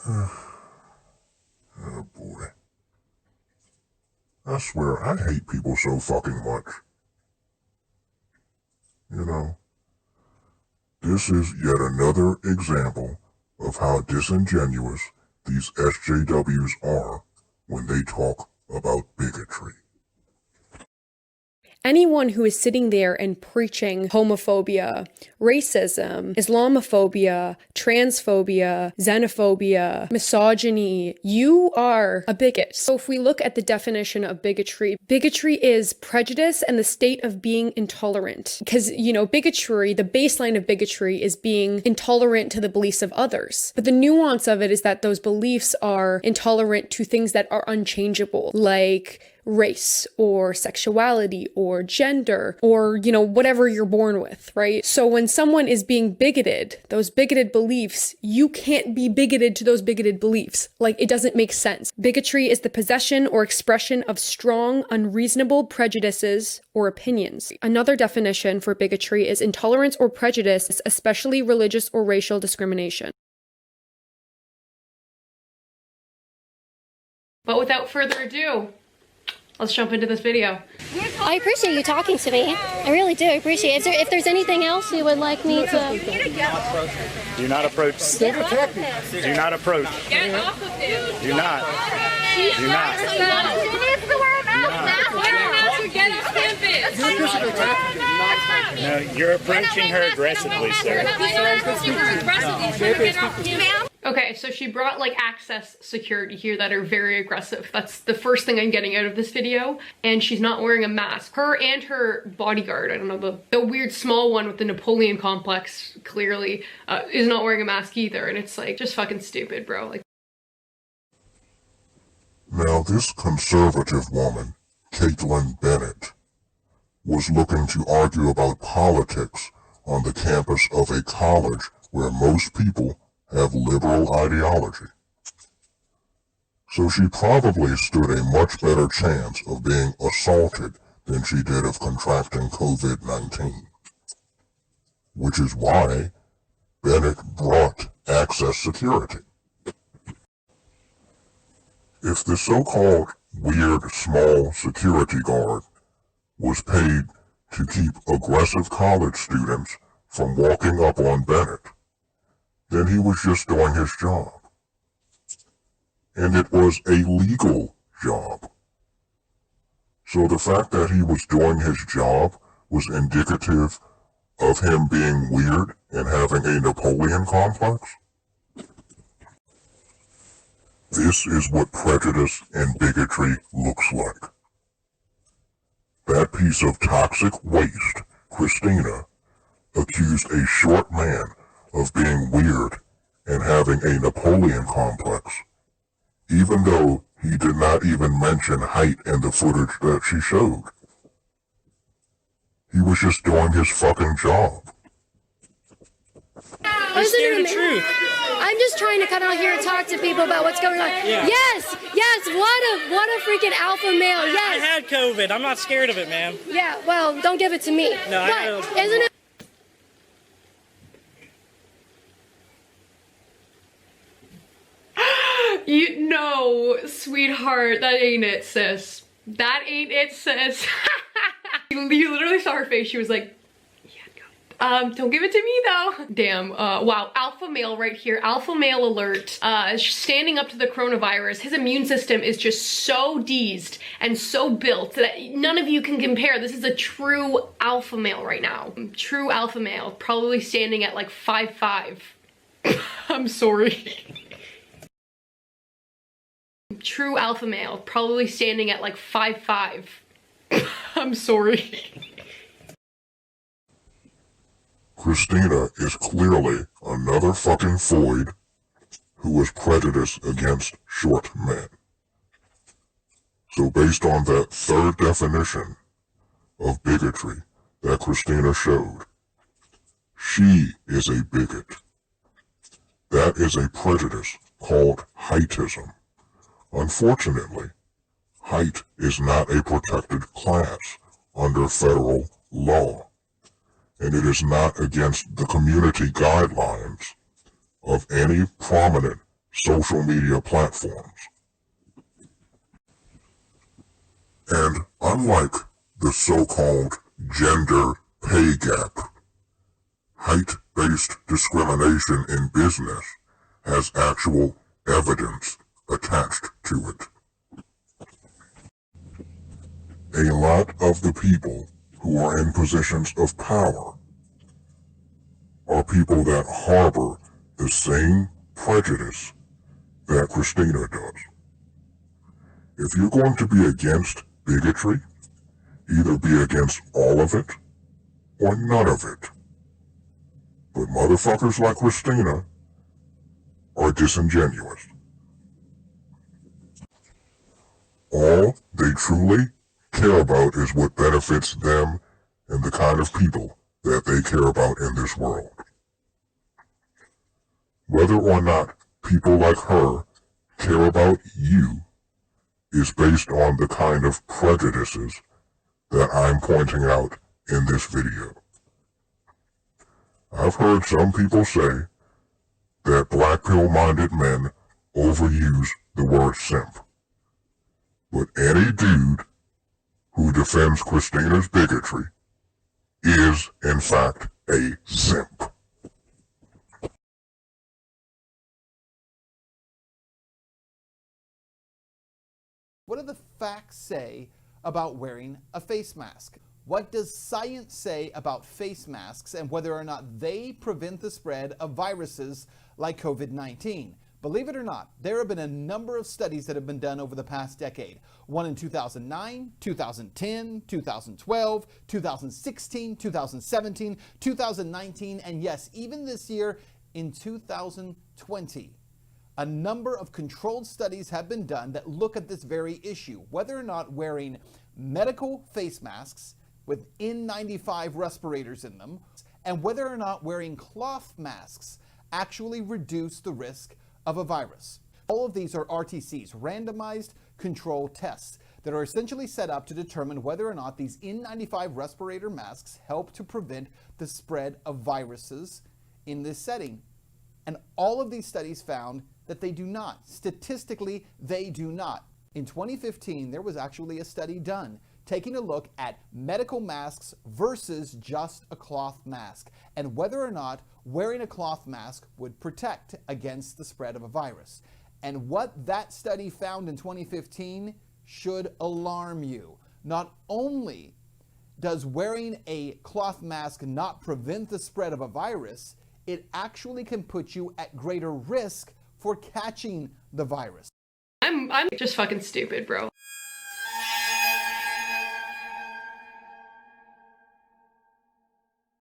Oh boy. I swear, I hate people so fucking much. You know, this is yet another example of how disingenuous these SJWs are when they talk about bigotry. Anyone who is sitting there and preaching homophobia, racism, Islamophobia, transphobia, xenophobia, misogyny, you are a bigot. So if we look at the definition of bigotry, bigotry is prejudice and the state of being intolerant. Because, you know, bigotry, the baseline of bigotry is being intolerant to the beliefs of others. But the nuance of it is that those beliefs are intolerant to things that are unchangeable, like race or sexuality or gender or, you know, whatever you're born with, right? So when someone is being bigoted, those bigoted beliefs, you can't be bigoted to those bigoted beliefs. Like, it doesn't make sense. Bigotry is the possession or expression of strong, unreasonable prejudices or opinions. Another definition for bigotry is intolerance or prejudice, especially religious or racial discrimination. But without further ado, let's jump into this video. I appreciate you talking to me. I really do appreciate it. If there's anything else you would like me to... Do not approach. Do not approach. Get off of him. Do not. Do not. Get off campus. No, you're approaching her aggressively, sir. Okay, so she brought like access security here that are very aggressive. That's the first thing I'm getting out of this video. And she's not wearing a mask. Her and her bodyguard, I don't know, the weird small one with the Napoleon complex, clearly, is not wearing a mask either. And it's like, just fucking stupid, bro. Like. Now this conservative woman, Caitlin Bennett, was looking to argue about politics on the campus of a college where most people have liberal ideology. So she probably stood a much better chance of being assaulted than she did of contracting COVID-19. Which is why Bennett brought access security. If the so-called weird small security guard was paid to keep aggressive college students from walking up on Bennett, then he was just doing his job. And it was a legal job. So the fact that he was doing his job was indicative of him being weird and having a Napoleon complex? This is what prejudice and bigotry looks like. That piece of toxic waste, Kristina, accused a short man of being weird and having a Napoleon complex, even though he did not even mention height in the footage that she showed. He was just doing his fucking job. You're scared of truth. I'm just trying to come out here and talk to people about what's going on. Yeah. Yes, what a freaking alpha male. I Yes. had COVID. I'm not scared of it, man. Yeah, well, don't give it to me. No, I but don't. isn't it? You know, sweetheart, that ain't it, sis. That ain't it, sis. You literally saw her face. She was like, yeah, don't give it to me though. Damn, wow, alpha male right here. Alpha male alert. Standing up to the coronavirus. His immune system is just so deezed and so built that none of you can compare. This is a true alpha male right now. True alpha male, probably standing at like 5'5". I'm sorry. True alpha male, probably standing at like 5'5". I'm sorry. Kristina is clearly another fucking Floyd who is prejudiced against short men. So based on that third definition of bigotry that Kristina showed, she is a bigot. That is a prejudice called Heightism. Unfortunately, height is not a protected class under federal law, and it is not against the community guidelines of any prominent social media platforms. And unlike the so-called gender pay gap, height-based discrimination in business has actual evidence attached to it. A lot of the people who are in positions of power are people that harbor the same prejudice that Kristina does. If you're going to be against bigotry, either be against all of it or none of it. But motherfuckers like Kristina are disingenuous. All they truly care about is what benefits them and the kind of people that they care about in this world. Whether or not people like her care about you is based on the kind of prejudices that I'm pointing out in this video. I've heard some people say that black pill-minded men overuse the word simp. But any dude who defends Kristina's bigotry is, in fact, a simp. What do the facts say about wearing a face mask? What does science say about face masks and whether or not they prevent the spread of viruses like COVID-19? Believe it or not, there have been a number of studies that have been done over the past decade. One in 2009, 2010, 2012, 2016, 2017, 2019, and yes, even this year in 2020. A number of controlled studies have been done that look at this very issue, whether or not wearing medical face masks with N95 respirators in them, and whether or not wearing cloth masks actually reduce the risk of a virus. All of these are RTCs, randomized controlled tests, that are essentially set up to determine whether or not these N95 respirator masks help to prevent the spread of viruses in this setting. And all of these studies found that they do not. Statistically, they do not. In 2015, there was actually a study done taking a look at medical masks versus just a cloth mask and whether or not wearing a cloth mask would protect against the spread of a virus. And what that study found in 2015 should alarm you. Not only does wearing a cloth mask not prevent the spread of a virus, it actually can put you at greater risk for catching the virus. I'm just fucking stupid, bro.